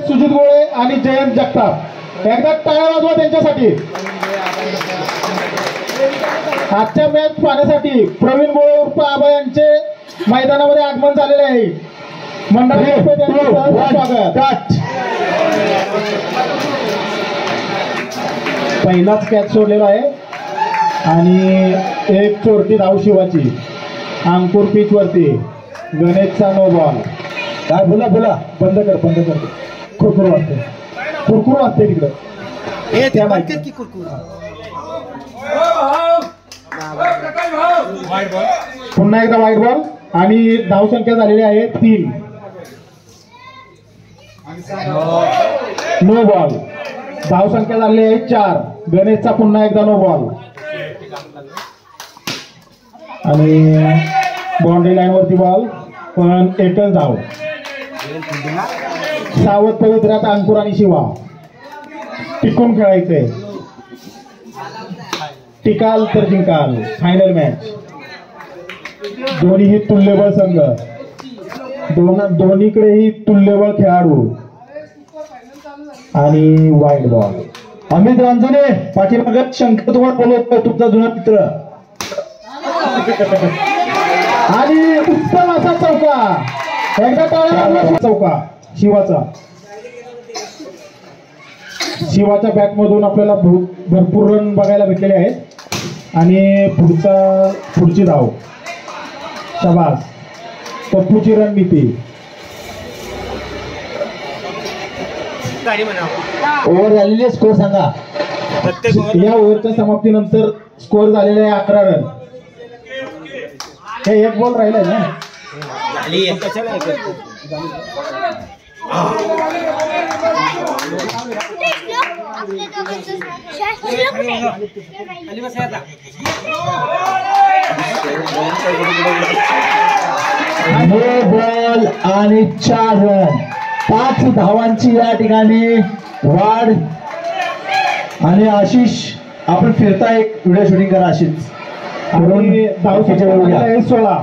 सुजित गोळे आणि जयंत जगताप, एकदा टाळ्या वाजवा त्यांच्यासाठी. आजच्या मॅच पाहण्यासाठी प्रवीण गोळे उर्फ आबा यांचे मैदानामध्ये आगमन झालेले आहे. मंडळातर्फे त्यांचे स्वागत. पहिलाच कॅच सोडलेला आहे आणि एक चोरटी धाव शिवाची. अंकुर पिच वरती, गणेशचा नो बॉल. काय बोला बोला, बंद कर कुरकुर वाजते तिकडं. पुन्हा एकदा वाईट बॉल आणि धाव संख्या झालेली आहे 3. No ball. धाव संख्या झालेली आहे 4. गणेशचा पुन्हा एकदा नो बॉल आणि बाउंड्री लाईन वरती बॉल, पण एकच धाव. सावध पवित्रात अंकुर आणि शिवा. टिकून खेळायचंय, टिकाल तर जिंकाल. Final match. दोन्हीही तुल्यबळ संघ, दोन्हीकडेही तुल्यबळ खेळाडू आणि वाईड बॉल. अमित रांजणे पाठीमागे शंकर तुम्हाला बोलवतो, तुमचा जुना मित्र. आणि उत्तम असा चौका, एकदा टाळ्या. चौका शिवाच्या बॅट मधून आपल्याला भरपूर रन बघायला भेटलेले आहेत आणि पुढची धाव. शाबास. पप्पूची रणनीती. ओव्हर झालेली, स्कोर सांगा. या ओव्हरच्या समाप्तीनंतर स्कोर झालेला आहे 11 रन. हे एक बॉल राहिलाय ना. बॉल आणि 4 रन. 5 धावांची या ठिकाणी वाढ. आणि आशिष, आपण फिरता एक व्हिडिओ शूटिंग करा आशिष. धाव 16.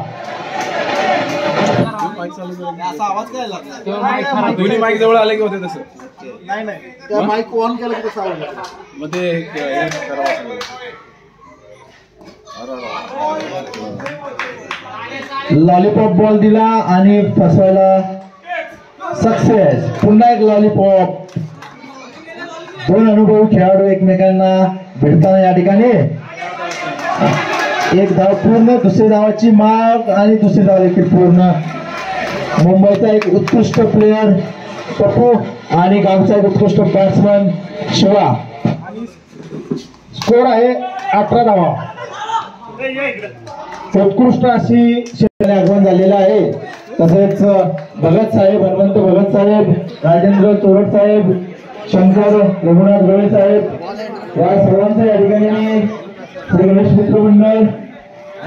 दोन्ही माईक जवळ आले की होते तसं. नाही माईक ऑन केलं की कसं आवाज मध्ये. लॉलीपॉप बॉल दिला आणि फसवायला सक्सेस. पुन्हा एक लॉलीपॉप. 2 अनुभवी खेळाडू एकमेकांना भेटताना या ठिकाणी. एक धाव पूर्ण, दुसरी धावाची माग आणि दुसरी धाव देखील पूर्ण. मुंबईचा एक उत्कृष्ट प्लेयर पप्पू आणि गावचा एक उत्कृष्ट बॅट्समन शिवा. स्कोर आहे 18 धावा. उत्कृष्ट अशी आगमन झालेलं आहे. तसेच भगत साहेब, हनुमंत भगत साहेब, राजेंद्र चोरट साहेब, शंकर रघुनाथ गवळे साहेब, या सर्वांचं या ठिकाणी श्री गणेश मित्र मंडळ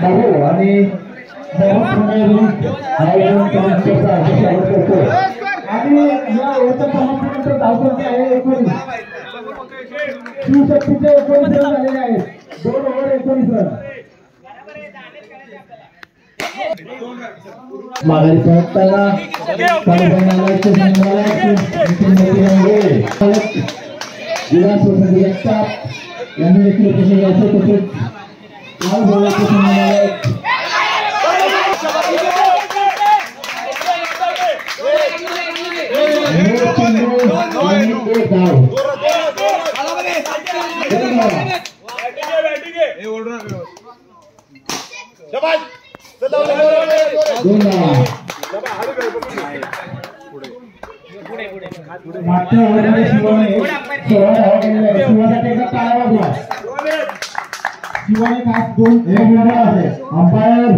बाबू आणि धावपट्टी आहे 19. शिवशक्तीचे 19 रन झालेले आहेत. 2 ओव्हर 19 रन. माघारी परतताना यांनी देखील उपस्थित राहायचं. तसेच अंपायर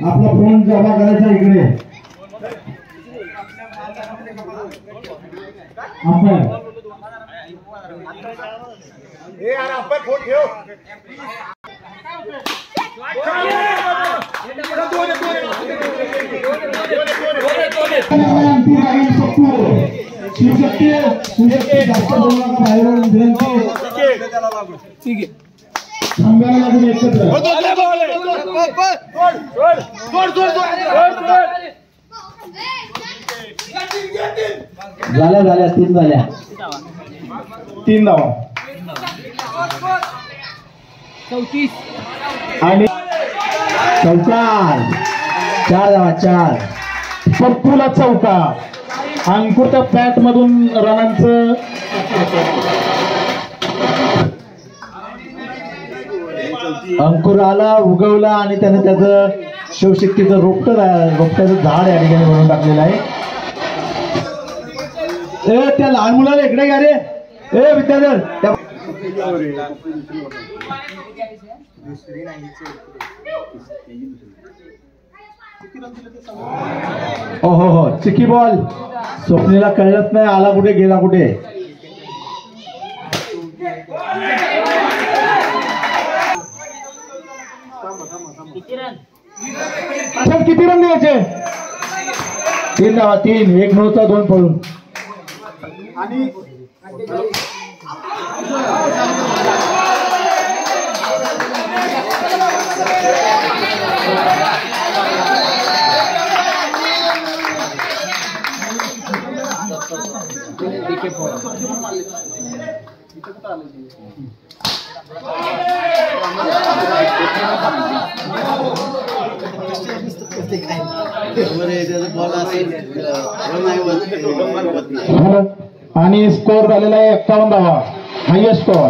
आपला फोन जमा करायचा इकडे. अंपायर फोन ठेव. थांब्याला लागून एकत्र झाल्या 3 झाल्या 3 धावा 34 आणि चौकार 4 धावा 4 परतूला चौकार. अंकुरच्या पॅट मधून रनांचं अंकुर आला उगवला आणि त्याने त्याचं शिवशक्तीचं रोपट्याचं झाड या ठिकाणी बनवून टाकलेलं आहे. त्या लहान मुलाला इकडे घ्या रे. विद्याधर हो चिकी बॉल. स्वप्नीला कळलंच नाही आला कुठे गेला कुठे. किती रन द्यायचे? 3 धावा 3 1 नोचा 2 पळून. आणि आणि स्कोर झालेला आहे 51 धावा हायएस्ट स्कोर.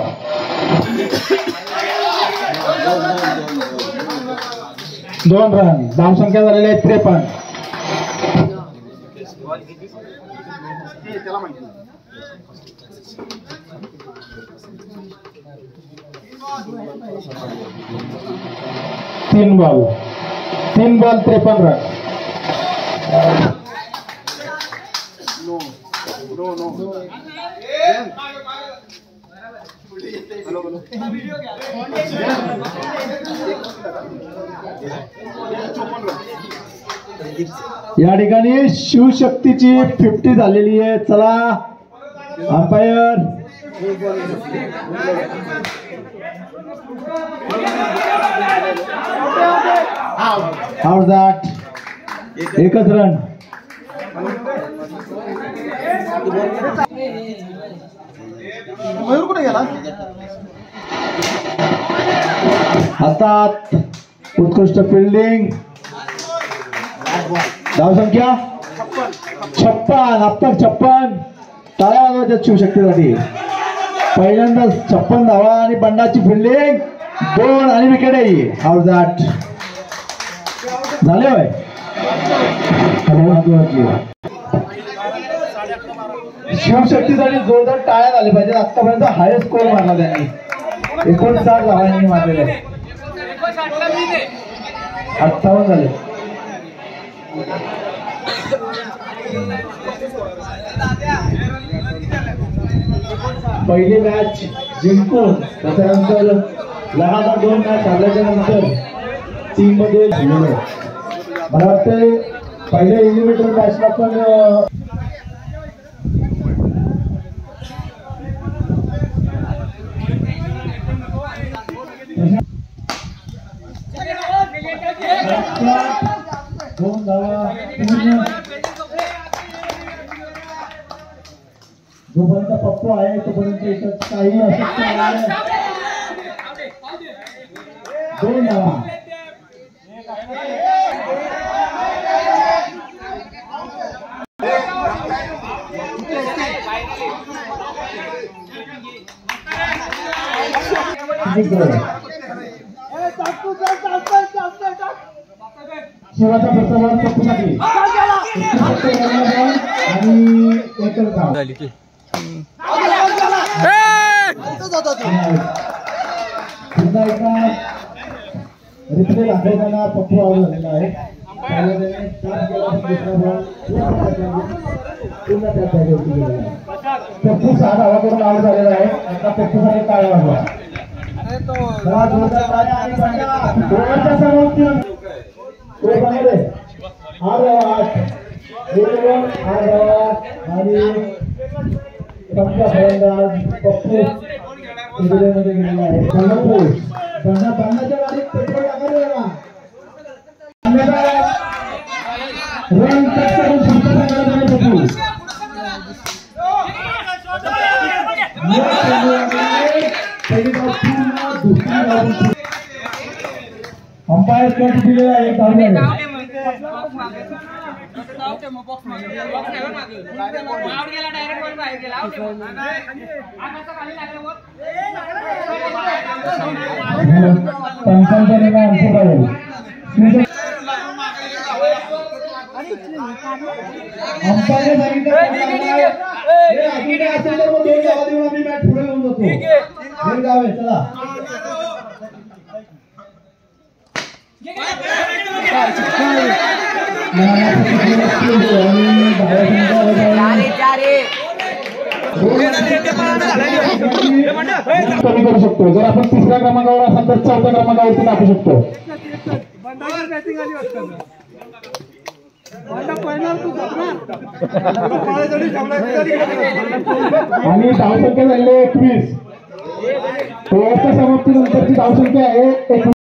दोन रन धावसंख्या झालेली आहे 53. तीन बॉल 53 रन. या ठिकाणी शिवशक्तीची 50 झालेली आहे. चला अंपायर आउट दॅट. एकच रन. मयूर कुठे गेला? हातात उत्कृष्ट फिल्डिंग. धावसंख्या 56 अप्पर 56. टाळ्या वाजवायच्या शिवशक्तीसाठी. पहिल्यांदाच 56 धावा आणि बंडाची फिल्डिंग 2 आणि विकेट आहे. आउट दॅट झाले होय. शिवशक्तीसाठी जोरदार टाळ्या झाले पाहिजे. आतापर्यंत हायेस्ट स्कोर मारला त्यांनी 59 धावांनी मारलेले आहे. 58 झाले. पहिली मॅच जिंकून त्याच्यानंतर लगातार 2 मॅच हरल्याच्या नंतर टीम मध्ये मला वाटतं पहिल्या एलिमिनेटर मॅचला पण दोन धावा. जोपर्यंत पप्पू आहे तोपर्यंत याच्यात काही अशक्य नाही. 2 धावा. शिवाचा प्रसार पप्पूसाठी आणि एकच धाव झाली की पुन्हा एका रिप्ले दाखवताना पप्पू आउट झालेला आहे. पप्पू 6 धावाकडून आउट झालेला आहे. आता पप्पूसाठी टाळ्या वाजवा. रन अंपायर कट दिलेला एक धाव झाले. पंचांचा निर्णय अंतिम आहे. अंपायरने सांगितलं अजून काय असेल तर मग 2 धावा देऊन आम्ही मॅच पुढे घेऊन जातो. एक धाव आहे चला. कमी करू शकतो. जर आपण 3ऱ्या क्रमांकावर असाल तर 4थ्या क्रमांकावरती टाकू शकतो. आणि धावसंख्या झाली 21. समाप्तीनंतरची धावसंख्या आहे 21.